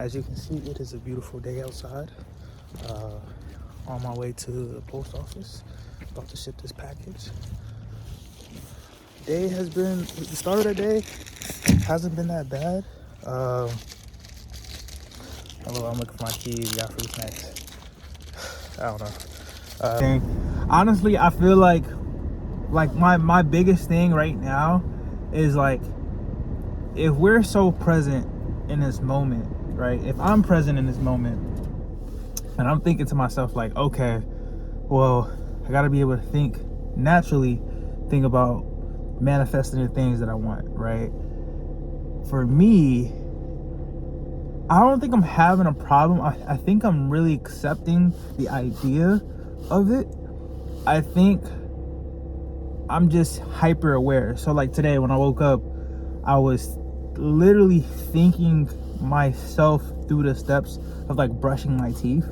As you can see, it is a beautiful day outside. Uh, on my way to the post office, about to ship this package. The start of the day hasn't been that bad. Hello, I'm looking for my keys. Got free snacks. I don't know. Honestly, I feel like my biggest thing right now is like, if we're so present in this moment, right? If I'm present in this moment and I'm thinking to myself like, okay, well, I gotta be able to think about manifesting the things that I want, right? For me, I don't think I'm having a problem. I think I'm really accepting the idea of it. I think I'm just hyper aware. So like today when I woke up, I was literally thinking myself through the steps of like brushing my teeth.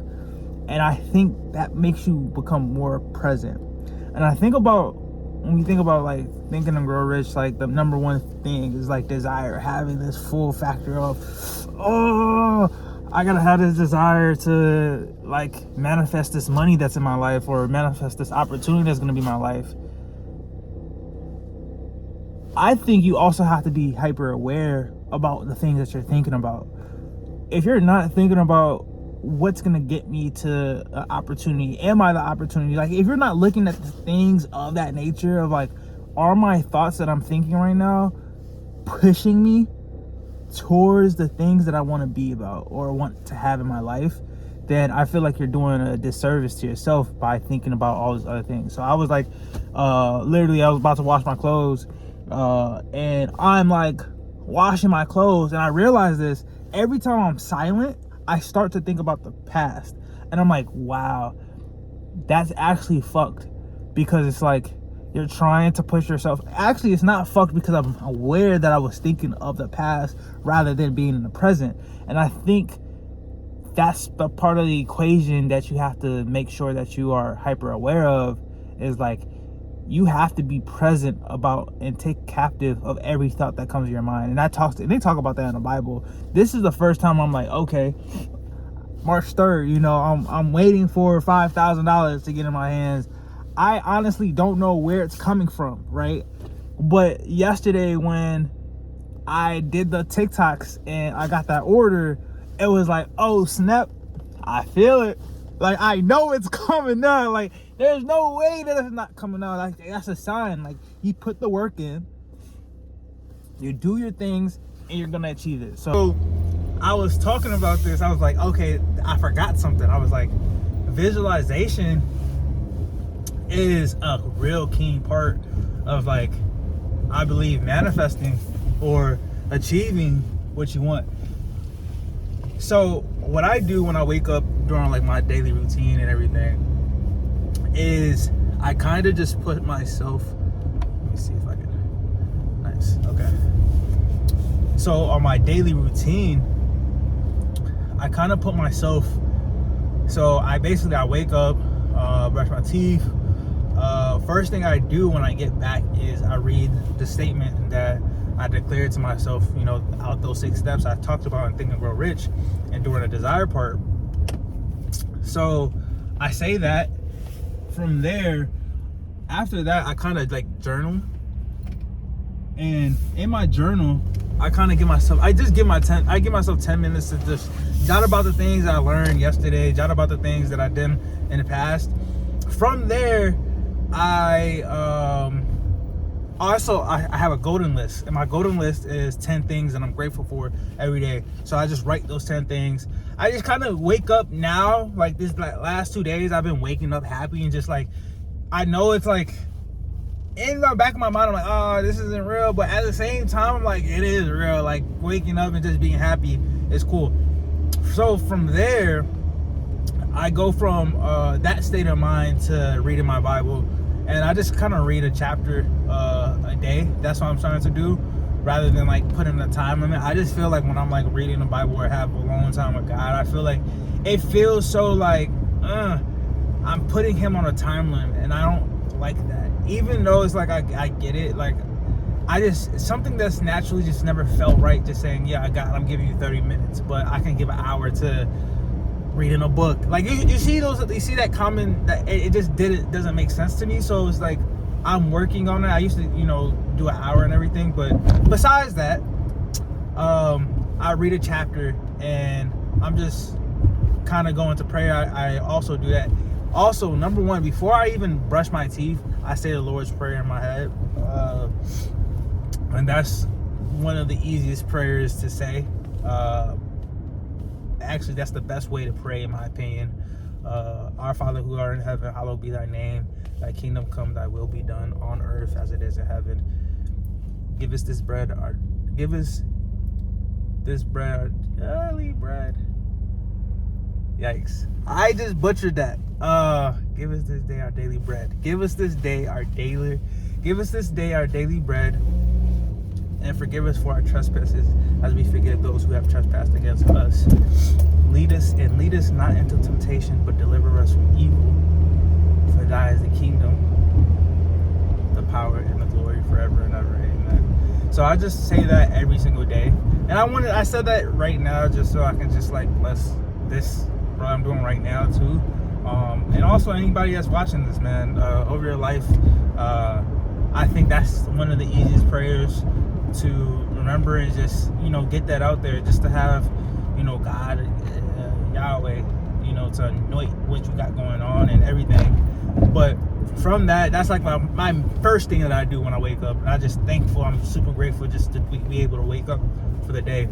And I think that makes you become more present. And I think about, when you think about like Think and Grow Rich, like the number one thing is like desire, having this full factor of, oh, I gotta have this desire to like manifest this money that's in my life, or manifest this opportunity that's gonna be my life. I think you also have to be hyper aware about the things that you're thinking about. If you're not thinking about what's gonna get me to an opportunity, am I the opportunity? Like if you're not looking at the things of that nature of like, are my thoughts that I'm thinking right now pushing me towards the things that I want to be about or want to have in my life, then I feel like you're doing a disservice to yourself by thinking about all these other things. So I was like, literally I was about to wash my clothes, and I'm like washing my clothes, and I realize this, every time I'm silent, I start to think about the past. And I'm like, wow, that's actually fucked. Because it's like, you're trying to push yourself. Actually, it's not fucked because I'm aware that I was thinking of the past rather than being in the present. And I think that's the part of the equation that you have to make sure that you are hyper aware of, is like, you have to be present about and take captive of every thought that comes to your mind. And they talk about that in the Bible. This is the first time I'm like, okay, March 3rd, you know, I'm waiting for $5,000 to get in my hands. I honestly don't know where it's coming from, right? But yesterday when I did the TikToks and I got that order, it was like, oh snap, I feel it. Like, I know it's coming now. Like, there's no way that it's not coming out. Like, that's a sign. Like, you put the work in, you do your things, and you're gonna achieve it. So I was talking about this. I was like, okay, I forgot something. I was like, visualization is a real key part of, like, I believe, manifesting or achieving what you want. So what I do when I wake up during like my daily routine and everything is I kind of just put myself, let me see if I can, nice, okay. So on my daily routine, I kind of put myself, so I wake up, brush my teeth. First thing I do when I get back is I read the statement that I declared to myself, you know, out those 6 steps I talked about in Think and Grow Rich and during the desire part. So I say that. From there, after that, I kind of like journal. And in my journal, I give myself 10 minutes to just jot about the things I learned yesterday, jot about the things that I did in the past. From there, I have a golden list, and my golden list is 10 things that I'm grateful for every day. So I just write those 10 things. I just kind of wake up now, like this last 2 days, I've been waking up happy, and just like, I know it's like, in the back of my mind, I'm like, oh, this isn't real. But at the same time, I'm like, it is real. Like, waking up and just being happy is cool. So from there, I go from that state of mind to reading my Bible. And I just kind of read a chapter a day. That's what I'm trying to do, rather than like putting a time limit. I just feel like when I'm like reading the Bible or have a long time with God, I feel like it feels so like I'm putting him on a time limit, and I don't like that. Even though it's like I get it, like it's something that's naturally just never felt right, just saying, yeah, I'm giving you 30 minutes, but I can give an hour to reading a book. Like you see that comment that it just doesn't make sense to me. So it's like, I'm working on it. I used to, do an hour and everything, but besides that, I read a chapter and I'm just kind of going to prayer. I also do that. Also, number one, before I even brush my teeth, I say the Lord's Prayer in my head. And that's one of the easiest prayers to say. Actually, that's the best way to pray, in my opinion. Our Father who art in heaven, hallowed be thy name. Thy kingdom come, thy will be done on earth as it is in heaven. Give us this bread, our daily bread. Yikes. I just butchered that. Give us this day our daily bread. Give us this day our daily bread. And forgive us for our trespasses as we forgive those who have trespassed against us. Lead us not into temptation, but deliver us from evil. For thy is the kingdom, the power, and the glory forever and ever. Amen. So I just say that every single day. And I said that right now just so I can just like bless this, what I'm doing right now too. And also anybody that's watching this, man, over your life, I think that's one of the easiest prayers to remember, and just get that out there, just to have God, Yahweh, to anoint what you got going on and everything. But from that's like my first thing that I do when I wake up, and I'm super grateful just to be able to wake up for the day.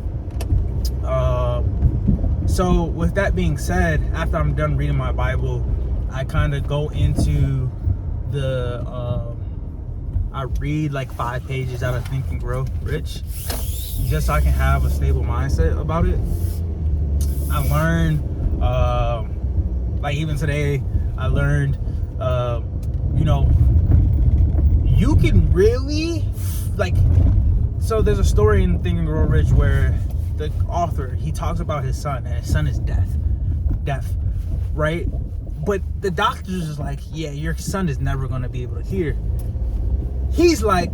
So with that being said, after I'm done reading my Bible, I kind of go into I read like 5 pages out of Think and Grow Rich, just so I can have a stable mindset about it. I learned, like even today, I learned, you can really, so there's a story in Think and Grow Rich where the author, he talks about his son, and his son is deaf, right? But the doctor's is like, yeah, your son is never going to be able to hear. He's like,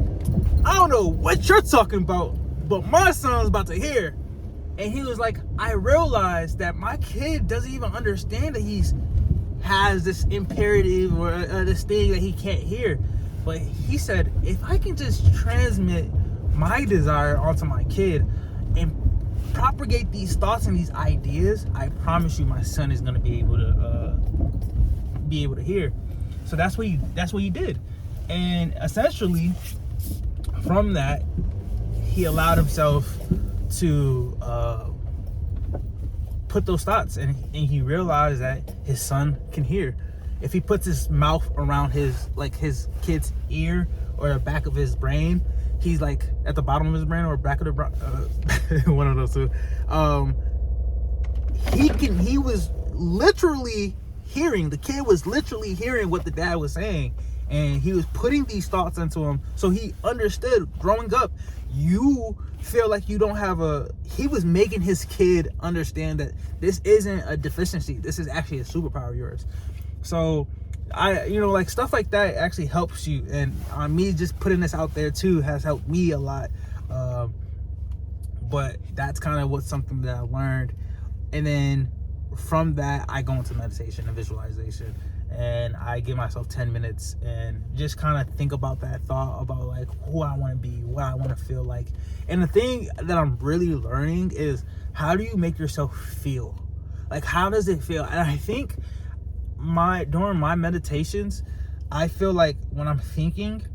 I don't know what you're talking about, but my son's about to hear. And he was like, I realized that my kid doesn't even understand that he has this imperative or this thing that he can't hear. But he said, if I can just transmit my desire onto my kid and propagate these thoughts and these ideas, I promise you my son is going to be able to hear. So that's what he did. And essentially, from that, he allowed himself to put those thoughts, and he realized that his son can hear. If he puts his mouth around his kid's ear or the back of his brain, he's like at the bottom of his brain or back of the brain, one of those two. He was literally hearing. The kid was literally hearing what the dad was saying. And he was putting these thoughts into him, so he understood. Growing up, you feel like you don't have he was making his kid understand that this isn't a deficiency. This is actually a superpower of yours. So stuff like that actually helps you. And me just putting this out there too has helped me a lot. But that's kind of something that I learned. And then from that, I go into meditation and visualization. And I give myself 10 minutes and just kind of think about that thought about like who I want to be, what I want to feel like. And the thing that I'm really learning is, how do you make yourself feel? Like, how does it feel? And I think during my meditations, I feel like when I'm thinking,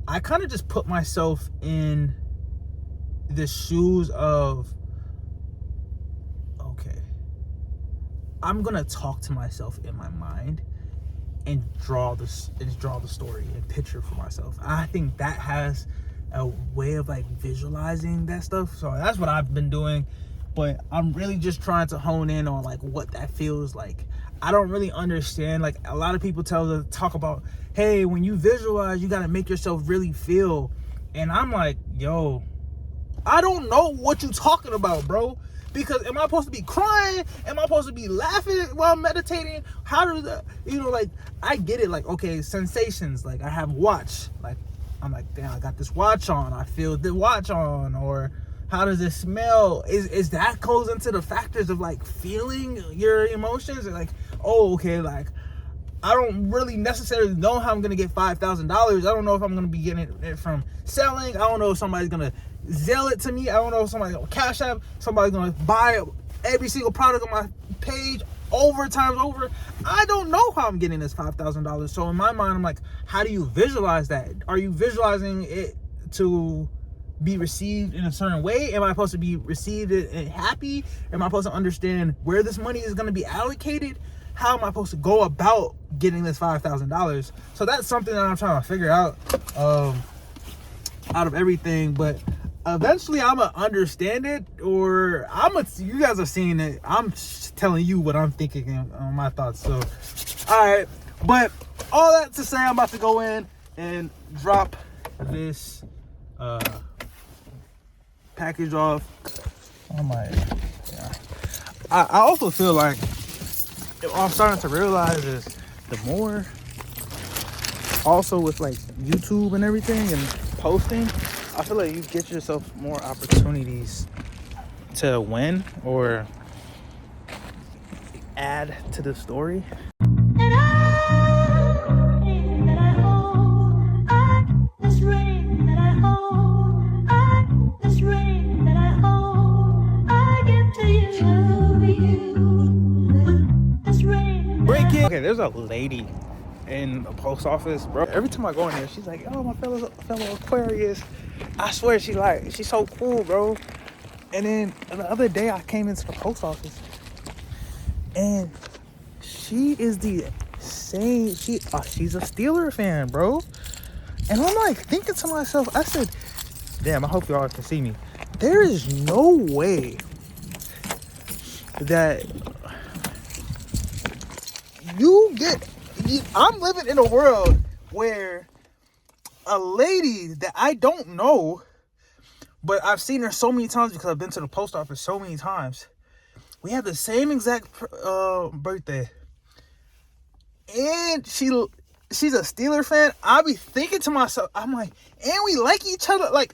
I kind of just put myself in the shoes of, okay, I'm going to talk to myself in my mind and draw the story and picture for myself. I think that has a way of like visualizing that stuff. So that's what I've been doing, but I'm really just trying to hone in on like what that feels like. I don't really understand. Like, a lot of people talk about, hey, when you visualize, you got to make yourself really feel. And I'm like, yo, I don't know what you talking about, bro. Because am I supposed to be crying? Am I supposed to be laughing while I'm meditating? How does that, I get it. Like, okay, sensations. Like, I have watch. Like, I'm like, damn, I got this watch on. I feel the watch on. Or how does it smell? Is that goes into the factors of like feeling your emotions? Or like, oh, okay, like I don't really necessarily know how I'm gonna get $5,000. I don't know if I'm gonna be getting it from selling. I don't know if somebody's gonna Zelle it to me. I don't know if somebody's gonna Cash App. Somebody's gonna buy every single product on my page over times over. I don't know how I'm getting this $5,000. So in my mind, I'm like, how do you visualize that? Are you visualizing it to be received in a certain way? Am I supposed to be received and happy? Am I supposed to understand where this money is going to be allocated? How am I supposed to go about getting this $5,000? So that's something that I'm trying to figure out of everything. But eventually I'm gonna understand it, or you guys are seeing it. I'm telling you what I'm thinking on my thoughts. So all right, but all that to say, I'm about to go in and drop this package off. I also feel like what I'm starting to realize is the more also with like YouTube and everything and posting, I feel like you get yourself more opportunities to win or add to the story. Okay, there's a lady in the post office, bro. Every time I go in there, she's like, oh, my fellow Aquarius. I swear she's so cool, bro. And then the other day I came into the post office and she is the same, she's a Steeler fan, bro. And I'm like thinking to myself, I said, damn, I hope y'all can see me. There is no way that I'm living in a world where a lady that I don't know, but I've seen her so many times because I've been to the post office so many times. We have the same exact birthday, and she's a Steeler fan. I be thinking to myself, I'm like, and we like each other. Like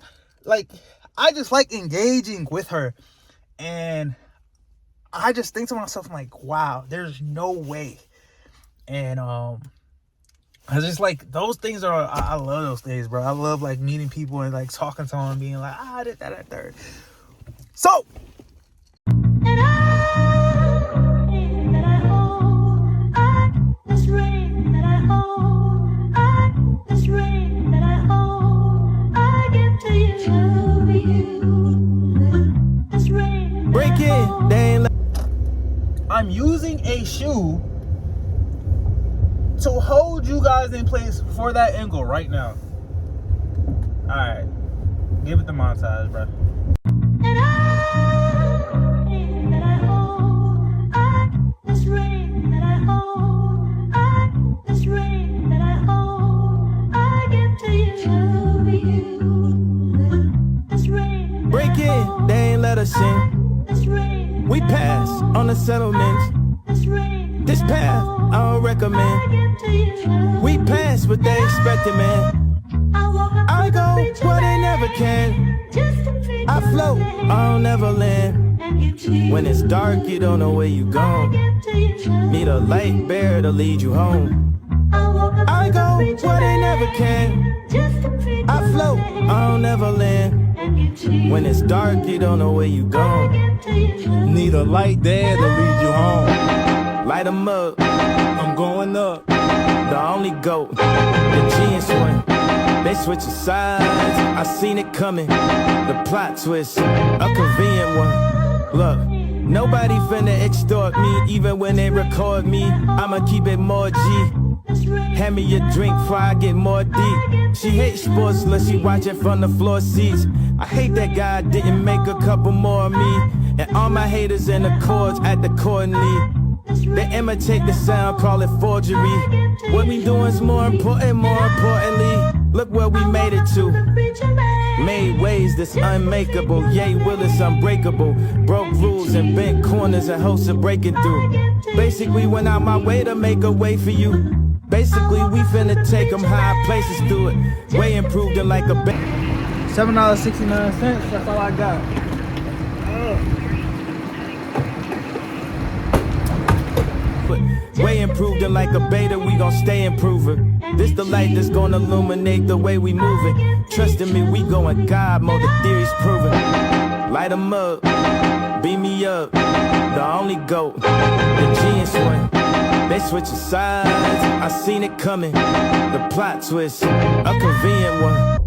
I just like engaging with her, and I just think to myself, I'm like, wow, there's no way. And I just like those things I love those things, bro. I love like meeting people and like talking to them and being like, did that third. So break it. I'm using a shoe to hold you guys in place for that angle right now. All right, give it the montage, bro. Break it, they ain't let us in. We pass on the settlements. This path I don't recommend. We pass what they expected, man. I go where they never can. I float, I don't never land. When it's dark, you don't know where you going. Need a light bearer to lead you home. I go where they never can. I float, I don't never land. When it's dark, you don't know where you going. Need a light there to lead you home. Light 'em up, I'm going up. The only goat, the genius one. They switching sides, I seen it coming. The plot twist, a convenient one. Look, nobody finna extort me, even when they record me. I'ma keep it more G. Hand me your drink before I get more deep. She hates sports unless she watch it from the floor seats. I hate that God didn't make a couple more of me. And all my haters in the chords at the coordinate. They imitate the sound, call it forgery. What we doing's more importantly. Look where we made it to. Made ways that's unmakeable. Yay, will it's unbreakable. Broke rules and bent corners and hopes of breaking through. Basically went out my way to make a way for you. Basically, we finna take them high places through it. Way improved it like a $7.69. That's all I got. Way improved it like a beta, we gon' stay improving. This the light that's gonna illuminate the way we moving. Trust in me, we going God mode, the theory's proven. Light 'em up, beam me up, the only GOAT, the genius one. They switching sides, I seen it coming. The plot twist, a convenient one.